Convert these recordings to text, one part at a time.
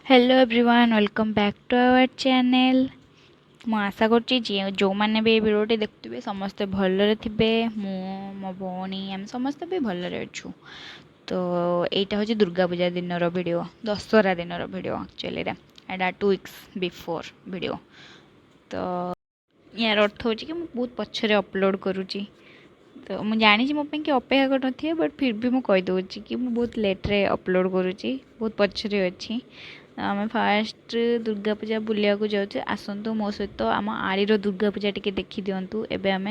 Hello everyone welcome back to our channel. मु आशा करुँची जो मैंने भी भिडियोटी देखुवे समस्ते भलरे थे। मो भौणी आम समस्ते भी भलरे अच्छु। तो यहाँ हूँ दुर्गा पूजा दिन वीडियो, दशहरा दिन वीडियो एक्चुअली एटा 2 वीक्स बिफोर वीडियो। तो यार अर्थ हो कि मुझे बहुत पछरे अपलोड करुँची। तो मुझे जानी मो कि अपेक्षा कर नी बट फिर भी मुझे कहीदे कि मुझे बहुत लेट्रे अपलोड करुँची, बहुत पछरे अच्छी। आम फास्ट दुर्गा पूजा बुलिया जाऊँ, आसतु मो सहित आम आड़ी दुर्गा पूजा टी देखी दिंतु। एबे आम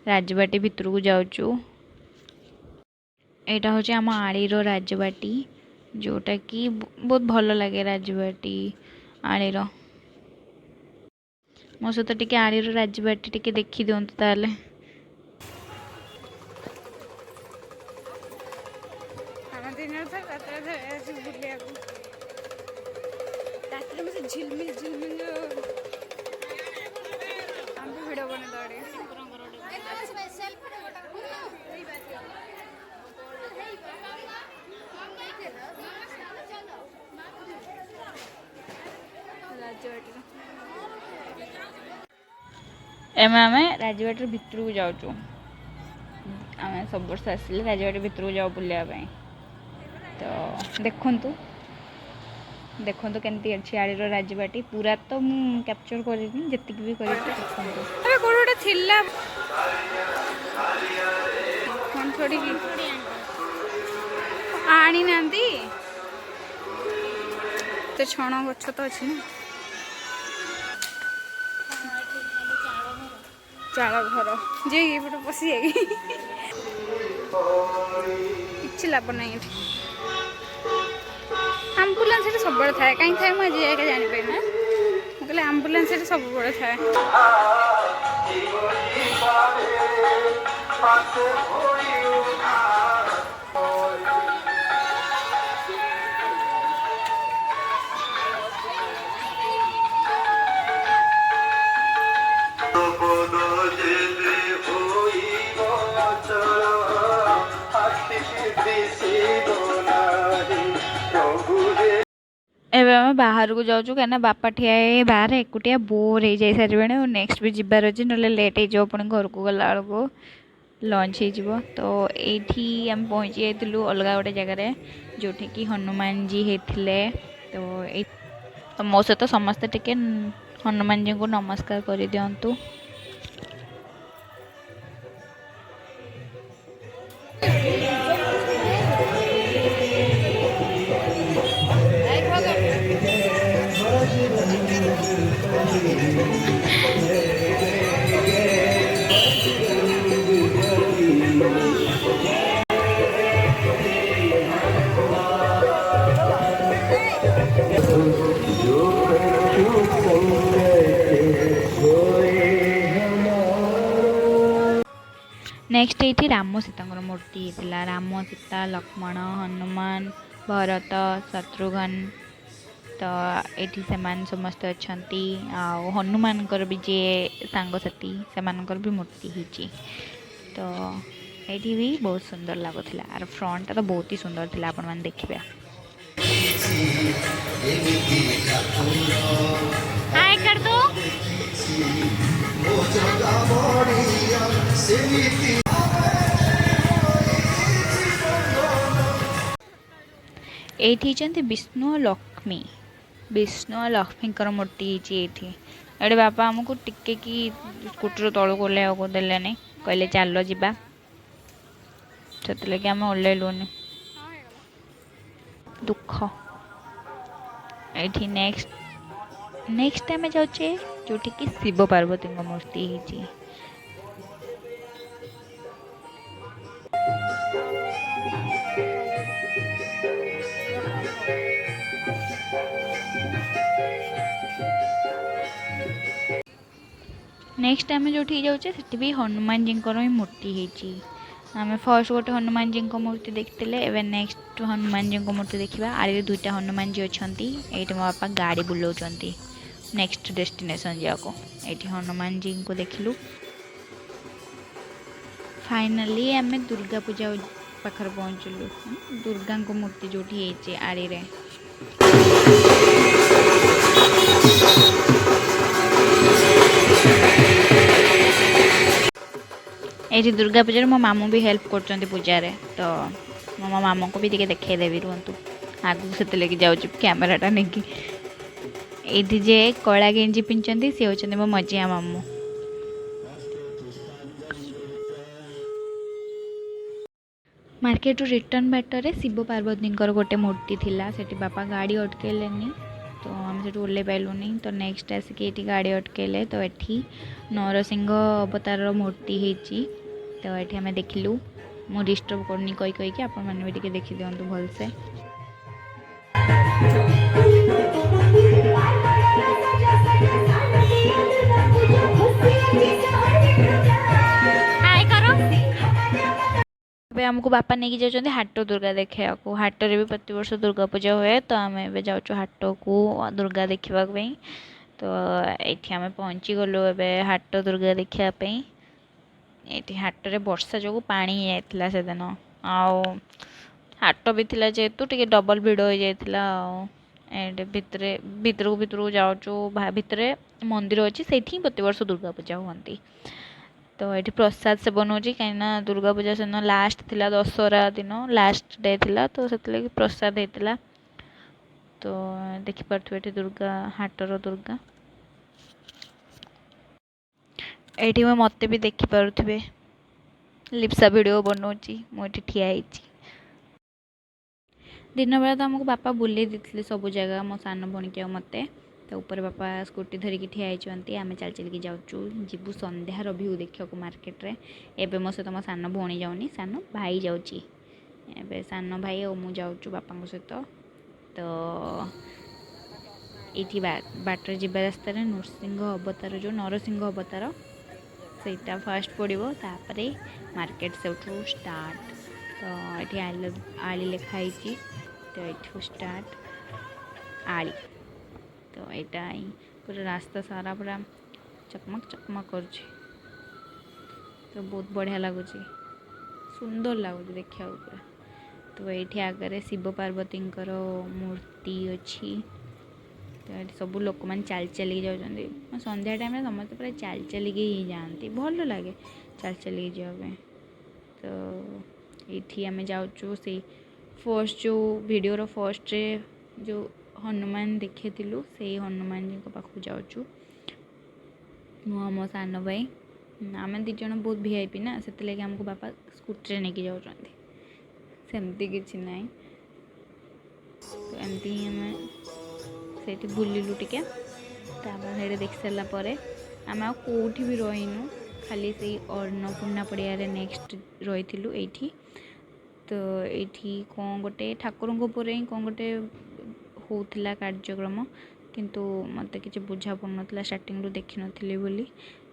राजबाटी भितर को जाऊँ। यहाँ हूँ आम आड़ी राजबाटी, जोटा कि बहुत भल लगे राजबाटी आड़ी। मो सहित टी आड़ी राजबाटी टी देखी दिंतु ताले। झिलमिल झिलमिल भिड बने एम आम राजबाटी भितर को जाऊँ। आम सब वर्ष आसिले राजबाटी भितर को जाऊ बुलायापाई। तो देखु देखो केमती अच्छी आड़ी राजबाटी पूरा तो मु कैप्चर करें जी भी कर आनी ना तो छण गछ तो अच्छी ना चाल घर जे ये पशि कि लाभ ना आम्बुलांस सब थाए कहीं थाए मुझे जापारे ना मुझे आम्बुलांस सब थाए। एवं आम बाहर को जाऊँ कहीं बापा ठिया बाहर एकुटिया बोर हो जा सारे और नेक्स्ट भी जबार अच्छे ना लेट हो पुणी घर को गला बेलू लंच हो। तो ये आम पहुँची जाइलु अलग गोटे जगार जो कि हनुमान जी होते। तो मो सहित समस्ते टिके हनुमान जी को नमस्कार कर दिंतु। नेक्स्ट ये राम सीता मूर्ति होता। राम सीता लक्ष्मण हनुमान भरत शत्रुघ्न। तो ये समस्त अच्छा हनुमान भी जे सांगसाथी से भी मूर्ति होती। तो ये भी बहुत सुंदर लगुला। आर फ्रंट तो बहुत ही सुंदर थी आपण मैंने देखिए। हाय कर दो ये विष्णु लक्ष्मी और लक्ष्मी मूर्ति ये बापा आमको टिके कि स्कूटर तलू को देने कहले चलो जीवा से आम ओह्लैलुनि दुख। ये नेक्स्ट आम जाऊे जो कि शिव पार्वती मूर्ति होती। नेक्स्ट आम जो जाऊे से भी हनुमान जी मूर्ति होती। आम फर्स्ट गोटे हनुमान जी मूर्ति देखते एवं नेक्स्ट हनुमान जी मूर्ति देखा। आगे दुईटा हनुमान जी अच्छा ये मो बापा गाड़ी बुलाऊँ नेक्स्ट डेस्टिनेशन जाको। ये हनुमान जी को देखलु। फाइनाली आम दुर्गा पूजा पाखर पहुँचलु। दुर्गा मूर्ति जो आड़ी ये दुर्गा पूजा मो मामू भी हेल्प कर पूजा तो मो मामू को भी देखदेवी रुहतु आगू से लेके जाऊँ कैमेराटा नहीं ये जे कला गेंजी पिंधि सी होती मो मझिया मामू। मार्केट रिटर्न बाटर शिव पार्वती गोटे मूर्ति थिला सेठी बापा गाड़ी अटकेलेनी तो आम से ओल्ले पाइलुनी तो नेक्स्ट आसिक ये गाड़ी अटकेले तो ये नरसिंह अवतार मूर्ति होती तो ये आम देखिलु मु डिस्टर्ब करनी कही कहीकि आपण मैंने भी देखी दिंतु भलसे। आमको बापा नहीं जाते हाट दुर्गा देखा हाट रे भी प्रति वर्ष दुर्गा पूजा हुए तो आम ए जाऊँ हाट को दुर्गा देखापी तो ये आम पहुँची गलु ए हाट दुर्गा देखापी ये हाट रे वर्षा जो पानी जाइला से दिन हाट भी थिला जेहेतु टे डबल भिड़ हो जाइला भितर जाऊँ भितर मंदिर अच्छी से प्रति वर्ष दुर्गा पूजा हुई तो ये प्रसाद सेवन होची कहीं दुर्गा पूजा से लास्ट थिला दशहरा दिन लास्ट डे थिला तो से प्रसाद होता तो देखिपे दुर्गा हाटर दुर्गा ये मत भी देखिपे लिप्सा वीडियो बनाऊँगी मुझे ठिया दिन बेला तो आमको बापा बुले देते सब जगह मो सान भणी के मत तो ऊपर बापा स्कूटी धरिकी ठिया होती आम चल चलिकी जाऊँ जीवु संध्यार व्यू देखा मार्केट रे एबे मो सहित मो सान भणी जाऊनी सान भाई जाऊँगी एबे सान भाई और मु जाऊँ बापा सहित तो ये बाटर जीवा रास्त नरसिंह अवतार जो नरसिंह अवतार सेटा फास्ट पड़ो तापर मार्केट से स्टार्ट तो ये आली लिखाई तो ये स्टार्ट आली तो यहाँ पूरा रास्ता सारा पूरा चकमक चकमक कर तो बहुत बढ़िया लगुच सुंदर लगुच देखा पूरा तो ये आगे शिव पार्वती मूर्ति अच्छी तो ये सब लोक मैंने चल चलिए जाऊँ संध्या टाइम समस्त पूरा चल चलिए ही जाती भल लगे चल चलिए जावाई तो ये आम जाऊँ से फर्स्ट जो वीडियोर फर्स्ट रे जो हनुमान देखे से हनुमान जी पाखु जाऊँ मु मो सान भाई आम दिज बहुत वीआईपी ना से लगे आमको बापा स्कूटी नहीं जाऊँगी सेमती किसी ना तो एमती ही आम से बुलिलु टिके से देख सारापर आम आउटी भी रहीनु खाली से अन्नपूर्णा पड़िया नेक्स्ट रही ये तो ये कौन गोटे ठाकुर कौन गोटे होता कार्यक्रम किंतु मत कि बुझा पड़ना स्टार्टिंग रू देखी नी बोली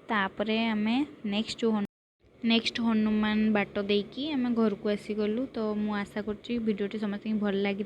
तापर आम नेक्स्ट हनुमान बाट देकी आम घर को आसीगलु तो मु आशा कर वीडियोटी समस्त भल लगी।